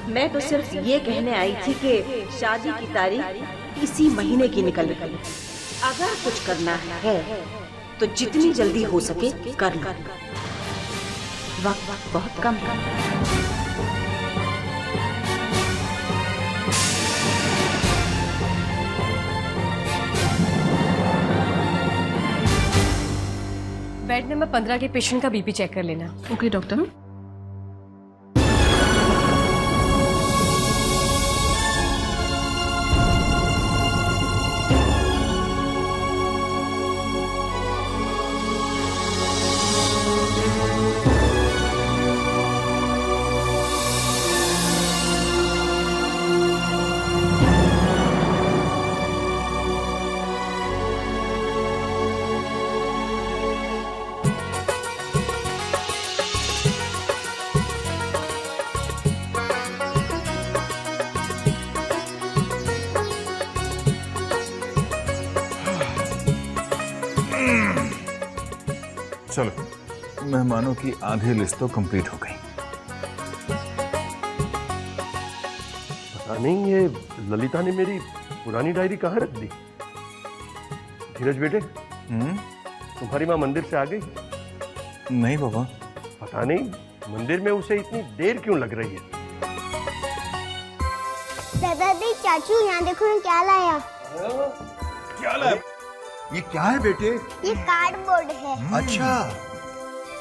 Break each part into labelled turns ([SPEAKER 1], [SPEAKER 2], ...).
[SPEAKER 1] मैं तो सिर्फ ये कहने आई थी कि शादी की तारीख इसी महीने की निकल रही है। अगर कुछ करना है तो जितनी जल्दी हो सके कर लो। वक्त बहुत कम है।
[SPEAKER 2] बेड नंबर 15 के पेशेंट का बीपी चेक कर लेना।
[SPEAKER 3] Okay doctor.
[SPEAKER 4] चलो, मेहमानों की आधी लिस्ट तो कंप्लीट हो गई।
[SPEAKER 5] पता नहीं ये ललिता ने मेरी पुरानी डायरी कहाँ रख दी। धीरज बेटे, तुम्हारी माँ मंदिर से आ गई?
[SPEAKER 4] नहीं बाबा।
[SPEAKER 5] पता नहीं मंदिर में उसे इतनी देर क्यों लग रही है।
[SPEAKER 6] दादाजी, चाचू यहाँ देखो मैं क्या लाया।
[SPEAKER 4] क्या लाया?
[SPEAKER 7] ये क्या है बेटे?
[SPEAKER 6] ये कार्डबोर्ड है।
[SPEAKER 7] अच्छा।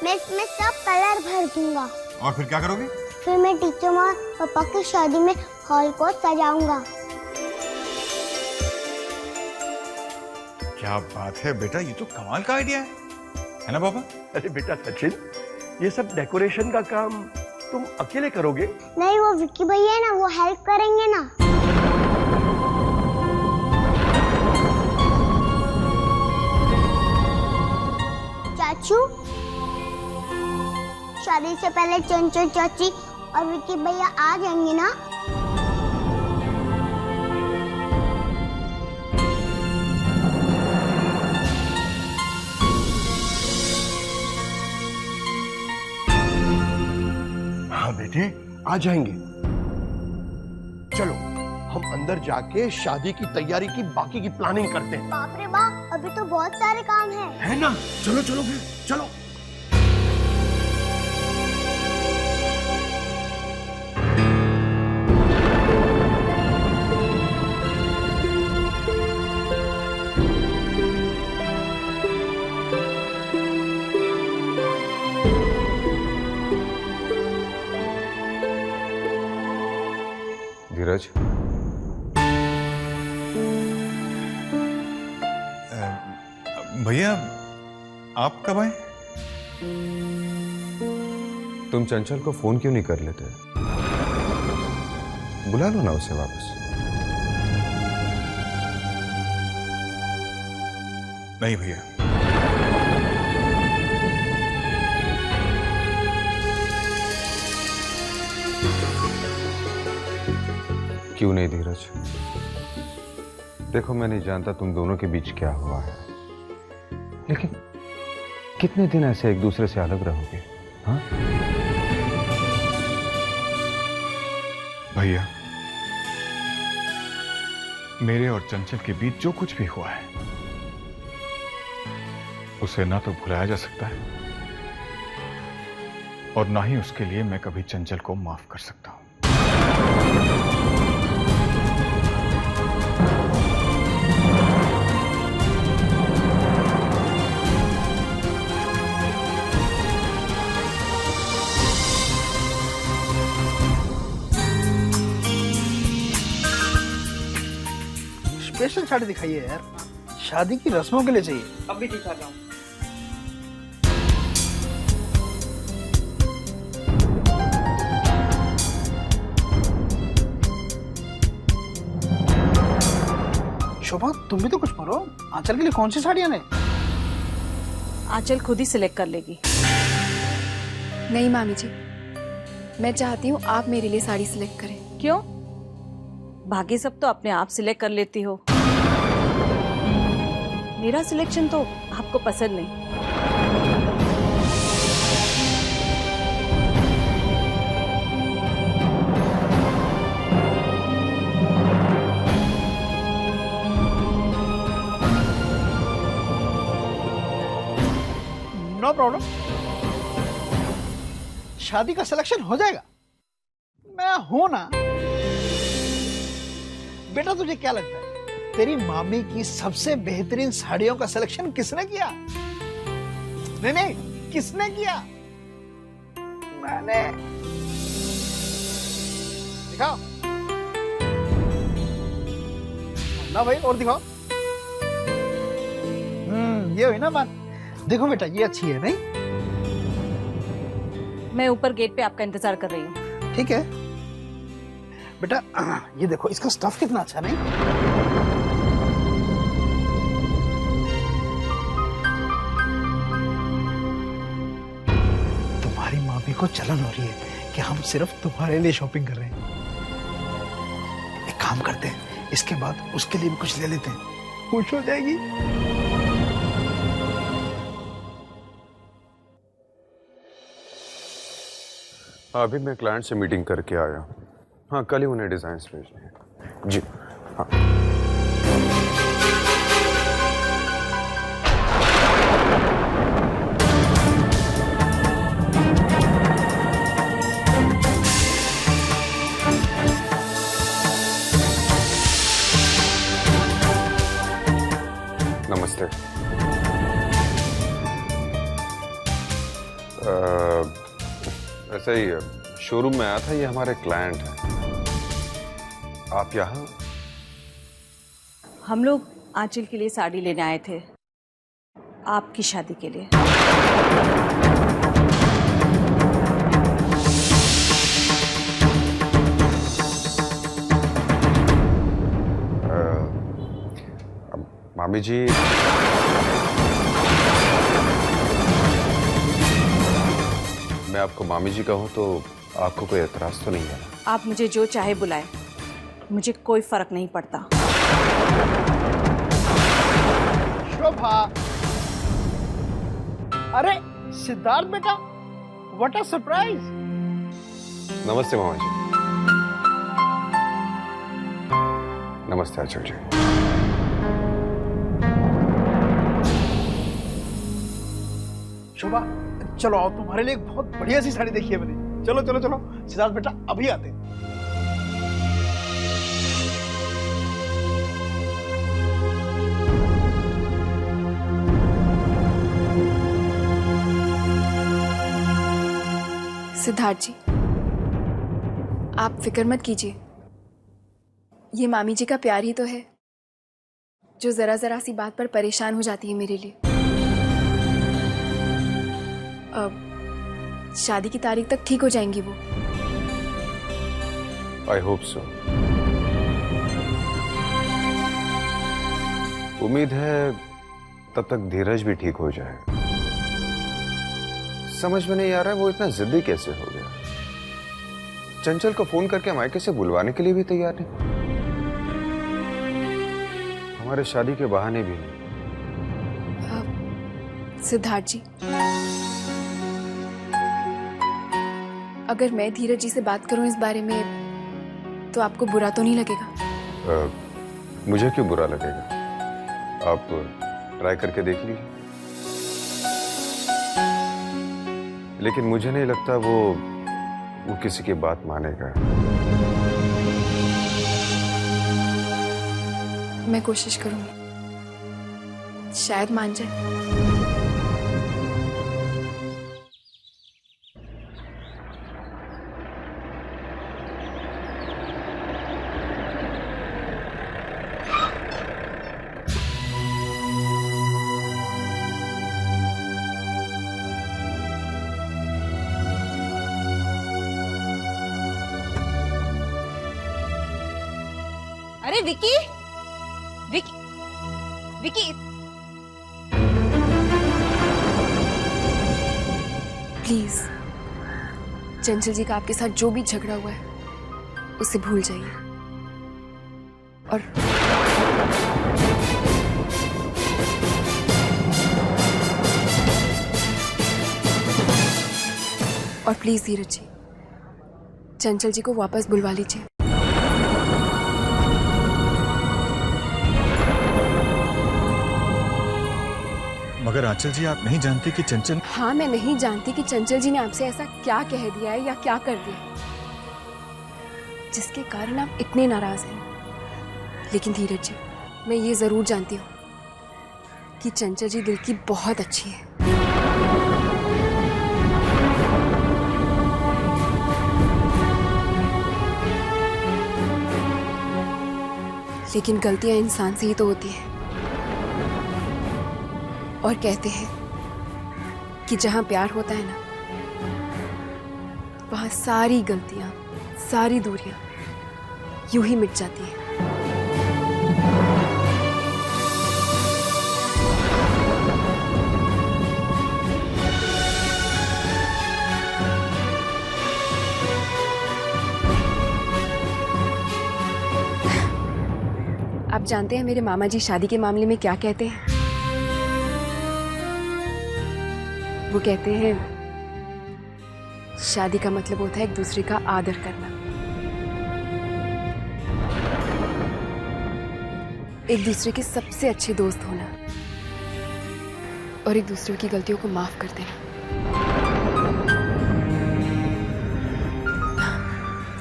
[SPEAKER 6] मैं इसमें सब कलर भर दूंगा।
[SPEAKER 7] और फिर क्या करोगे?
[SPEAKER 6] फिर मैं टीचर और पापा की शादी में हॉल को सजाऊंगा।
[SPEAKER 7] क्या बात है बेटा, ये तो कमाल का आइडिया है ना पापा?
[SPEAKER 5] अरे बेटा सचिन, ये सब डेकोरेशन का काम तुम अकेले करोगे?
[SPEAKER 6] नहीं, वो विक्की भैया है ना, वो हेल्प करेंगे ना। चाचू, शादी से पहले चंचल चाची और विक्की भैया आ जाएंगे ना?
[SPEAKER 5] हाँ बेटे, आ जाएंगे। चलो हम अंदर जाके शादी की तैयारी की बाकी की प्लानिंग करते हैं।
[SPEAKER 6] बाप रे बाप, अभी तो बहुत सारे काम है
[SPEAKER 5] ना? चलो चलो फिर चलो।
[SPEAKER 8] धीरज,
[SPEAKER 4] भैया आप कब आए?
[SPEAKER 8] तुम चंचल को फोन क्यों नहीं कर लेते? बुला लो ना उसे वापस।
[SPEAKER 4] नहीं भैया,
[SPEAKER 8] क्यों नहीं धीरज? देखो, मैं नहीं जानता तुम दोनों के बीच क्या हुआ है, लेकिन कितने दिन ऐसे एक दूसरे से अलग रहोगे? हाँ
[SPEAKER 4] भैया, मेरे और चंचल के बीच जो कुछ भी हुआ है उसे ना तो भुलाया जा सकता है और ना ही उसके लिए मैं कभी चंचल को माफ कर सकता हूं।
[SPEAKER 9] स्पेशल साड़ी दिखाइए यार, शादी की रस्मों के लिए चाहिए।
[SPEAKER 3] अभी दिखा रहा हूँ। शोभा, तुम भी तो कुछ बोलो। आंचल के लिए कौन सी साड़ियां ने?
[SPEAKER 2] आंचल खुद ही सिलेक्ट कर लेगी।
[SPEAKER 10] नहीं मामी जी, मैं चाहती हूँ आप मेरे लिए साड़ी सिलेक्ट करें।
[SPEAKER 2] क्यों? बाकी सब तो अपने आप सिलेक्ट कर लेती हो। मेरा सिलेक्शन तो आपको पसंद नहीं।
[SPEAKER 9] नो प्रॉब्लम, शादी का सिलेक्शन हो जाएगा, मैं हूं ना। बेटा तुझे क्या लगता है तेरी मामी की सबसे बेहतरीन साड़ियों का सिलेक्शन किसने किया? नहीं, किसने किया? मैंने। दिखाओ ना भाई, और दिखाओ। ये हुई ना बात। देखो बेटा ये अच्छी है नहीं?
[SPEAKER 2] मैं ऊपर गेट पे आपका इंतजार कर रही हूँ।
[SPEAKER 9] ठीक है बेटा, ये देखो इसका स्टफ कितना अच्छा नहीं? तुम्हारी मामी को जलन हो रही है कि हम सिर्फ तुम्हारे लिए शॉपिंग कर रहे हैं। एक काम करते हैं, इसके बाद उसके लिए भी कुछ ले लेते हैं, खुश हो जाएगी।
[SPEAKER 8] अभी मैं क्लाइंट से मीटिंग करके आया हूँ। हाँ, कल ही उन्हें डिजाइन्स भेजने हैं। जी हाँ। नमस्ते। ऐसे ही शोरूम में आया था, ये हमारे क्लाइंट हैं। आप यहाँ?
[SPEAKER 2] हम लोग आंचल के लिए साड़ी लेने आए थे, आपकी शादी के लिए।
[SPEAKER 8] मामी जी, मैं आपको मामी जी कहूँ तो आपको कोई एतराज तो नहीं है?
[SPEAKER 2] आप मुझे जो चाहे बुलाए, मुझे कोई फर्क नहीं पड़ता।
[SPEAKER 9] शोभा, अरे सिद्धार्थ बेटा, व्हाट अ सरप्राइज।
[SPEAKER 8] नमस्ते मामा जी। नमस्ते आंचल जी।
[SPEAKER 9] शोभा चलो आओ, तुम्हारे लिए एक बहुत बढ़िया सी साड़ी देखी है मैंने। चलो चलो चलो सिद्धार्थ बेटा, अभी आते हैं।
[SPEAKER 10] सिद्धार्थ जी, आप फिक्र मत कीजिए, ये मामी जी का प्यार ही तो है जो जरा जरा सी बात पर परेशान हो जाती है मेरे लिए। अब शादी की तारीख तक ठीक हो जाएंगी वो।
[SPEAKER 8] I hope so. उम्मीद है तब तक धीरज भी ठीक हो जाए। समझ में नहीं आ रहा है वो इतना जिद्दी कैसे हो गया। चंचल को फोन करके मायके से बुलवाने के लिए भी तैयार नहीं, हमारे शादी के बहाने भी नहीं।
[SPEAKER 10] सिद्धार्थ जी, अगर मैं धीरज जी से बात करूं इस बारे में तो आपको बुरा तो नहीं लगेगा?
[SPEAKER 8] मुझे क्यों बुरा लगेगा, आप ट्राई करके देख लीजिए। लेकिन मुझे नहीं लगता वो किसी की बात मानेगा।
[SPEAKER 10] मैं कोशिश करूंगी, शायद मान जाए।
[SPEAKER 2] अरे विकी, विकी, विकी,
[SPEAKER 10] प्लीज चंचल जी का आपके साथ जो भी झगड़ा हुआ है उसे भूल जाइए और प्लीज धीरज जी, चंचल जी को वापस बुलवा लीजिए।
[SPEAKER 7] मगर आंचल जी, आप नहीं जानती कि चंचल।
[SPEAKER 10] हाँ, मैं नहीं जानती कि चंचल जी ने आपसे ऐसा क्या कह दिया है या क्या कर दिया जिसके कारण आप इतने नाराज हैं। लेकिन धीरज जी, मैं ये जरूर जानती हूँ कि चंचल जी दिल की बहुत अच्छी है। लेकिन गलतियां इंसान से ही तो होती हैं। और कहते हैं कि जहां प्यार होता है ना, वहां सारी गलतियां, सारी दूरियां यूं ही मिट जाती हैं। आप जानते हैं मेरे मामा जी शादी के मामले में क्या कहते हैं? वो कहते हैं शादी का मतलब होता है एक दूसरे का आदर करना, एक दूसरे के सबसे अच्छे दोस्त होना और एक दूसरे की गलतियों को माफ कर देना।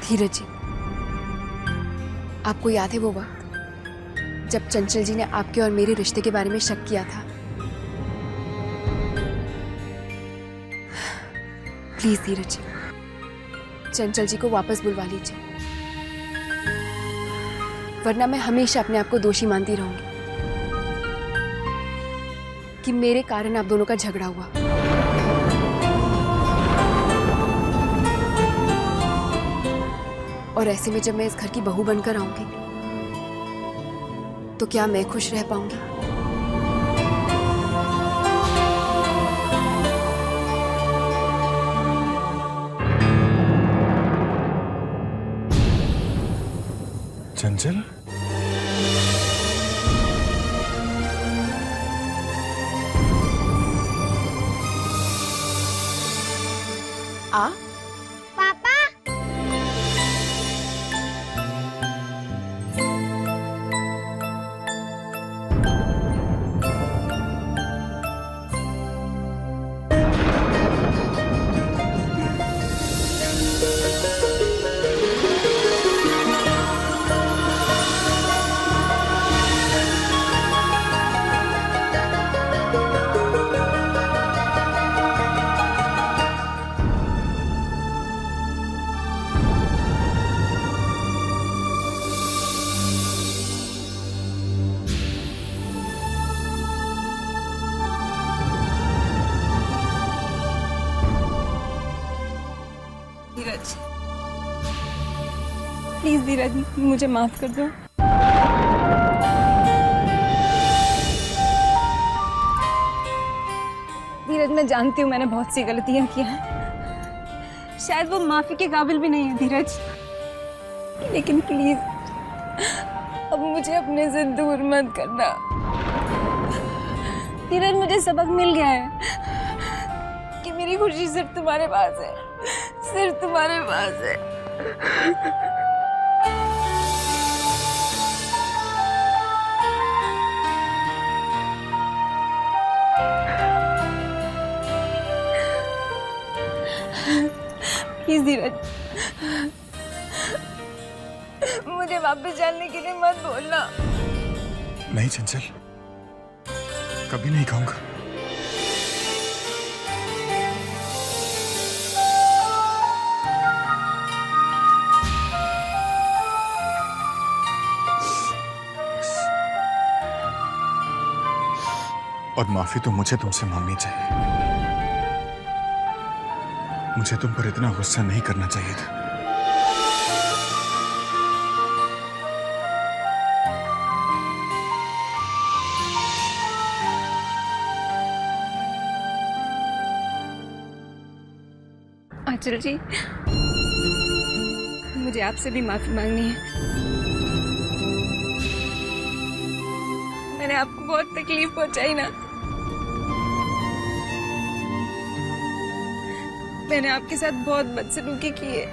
[SPEAKER 10] धीरज जी, आपको याद है वो वक्त जब चंचल जी ने आपके और मेरे रिश्ते के बारे में शक किया था? प्लीज धीरज जी, चंचल जी को वापस बुलवा लीजिए, वरना मैं हमेशा अपने आप को दोषी मानती रहूंगी कि मेरे कारण आप दोनों का झगड़ा हुआ। और ऐसे में जब मैं इस घर की बहू बनकर आऊंगी तो क्या मैं खुश रह पाऊंगी?
[SPEAKER 7] चंचल,
[SPEAKER 10] आ
[SPEAKER 6] पापा,
[SPEAKER 10] धीरज, प्लीज धीरज, मुझे माफ कर दो। धीरज, मैं जानती हूँ मैंने बहुत सी गलतियां की हैं, शायद वो माफी के काबिल भी नहीं है धीरज, लेकिन प्लीज अब मुझे अपने से दूर मत करना। धीरज, मुझे सबक मिल गया है कि मेरी खुशी सिर्फ तुम्हारे पास है, सिर्फ तुम्हारे पास है। प्लीज धीरज, मुझे वापस जाने के लिए मत बोलना।
[SPEAKER 7] नहीं चंचल, कभी नहीं कहूंगा। और माफी तो मुझे तुमसे मांगनी चाहिए। मुझे तुम पर इतना गुस्सा नहीं करना चाहिए था।
[SPEAKER 10] आंचल जी, मुझे आपसे भी माफी मांगनी है। मैंने आपको बहुत तकलीफ पहुंचाई ना, मैंने आपके साथ बहुत बदसलूकी की है,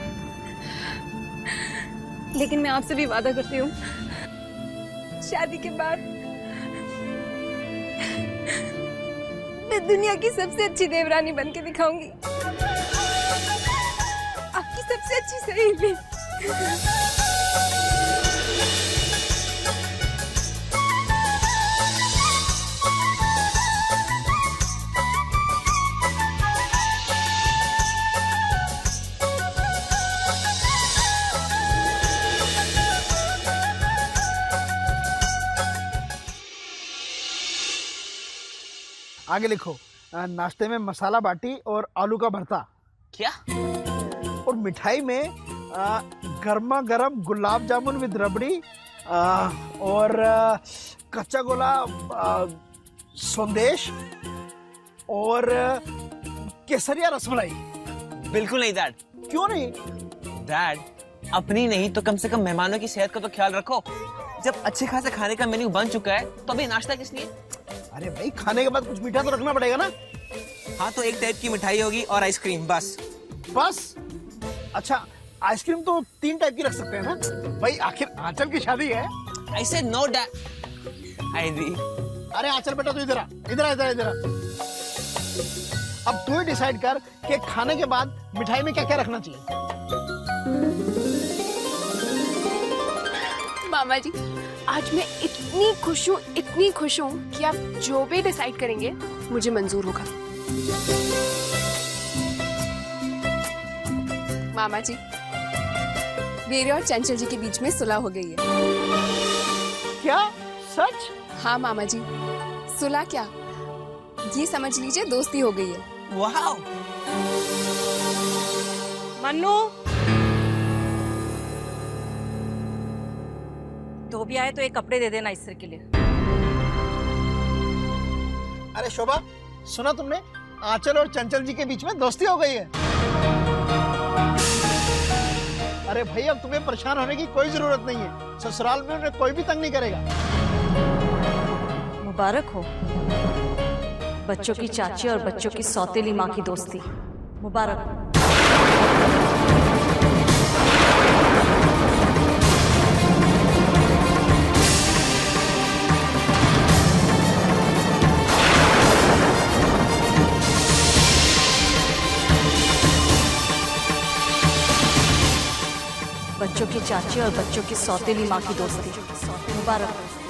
[SPEAKER 10] लेकिन मैं आपसे भी वादा करती हूँ शादी के बाद मैं दुनिया की सबसे अच्छी देवरानी बन के दिखाऊंगी, आपकी सबसे अच्छी सहेली।
[SPEAKER 3] आगे लिखो, नाश्ते में मसाला बाटी और आलू का भरता।
[SPEAKER 11] क्या?
[SPEAKER 3] और मिठाई में गर्मा गर्म गुलाब जामुन विद रबड़ी और कच्चा गोला संदेश और केसरिया रसमलाई।
[SPEAKER 11] बिल्कुल नहीं डैड।
[SPEAKER 3] क्यों नहीं?
[SPEAKER 11] डैड, अपनी नहीं तो कम से कम मेहमानों की सेहत का तो ख्याल रखो। जब अच्छे खासे खाने का मेन्यू बन चुका है तो अभी नाश्ता किस लिए?
[SPEAKER 3] अरे भाई, खाने के बाद कुछ मीठा तो रखना पड़ेगा ना।
[SPEAKER 11] हाँ, तो एक टाइप की मिठाई होगी और आइसक्रीम, बस।
[SPEAKER 3] बस? अच्छा, आइसक्रीम तो 3 टाइप की रख सकते हैं ना भाई, आखिर आंचल की शादी है।
[SPEAKER 11] I said no dad.
[SPEAKER 3] अरे आंचल बेटा, तू इधर आ, इधर आ, इधर आ, इधर आ। अब तू ही डिसाइड कर कि खाने के बाद मिठाई में क्या क्या रखना चाहिए।
[SPEAKER 12] मामा जी, आज मैं इतनी खुश हूँ कि आप जो भी डिसाइड करेंगे मुझे मंजूर होगा। मामा जी, वीरे और चंचल जी के बीच में सुलह हो गई है।
[SPEAKER 3] क्या? सच?
[SPEAKER 12] हाँ मामा जी, सुलह क्या, ये समझ लीजिए दोस्ती हो गई है।
[SPEAKER 11] वाह!
[SPEAKER 2] मन्नू, धोबी आए तो एक कपड़े दे देना इस्त्री के लिए।
[SPEAKER 3] अरे शोभा, सुना तुमने? आंचल और चंचल जी के बीच में दोस्ती हो गई है। अरे भाई, अब तुम्हें परेशान होने की कोई जरूरत नहीं है। ससुराल में उन्हें कोई भी तंग नहीं करेगा।
[SPEAKER 2] मुबारक हो, बच्चों की चाची और बच्चों की सौतेली माँ की दोस्ती। मुबारक हो। बच्चों की चाची और बच्चों की सौतेली माँ की दोस्ती। मुबारक हो।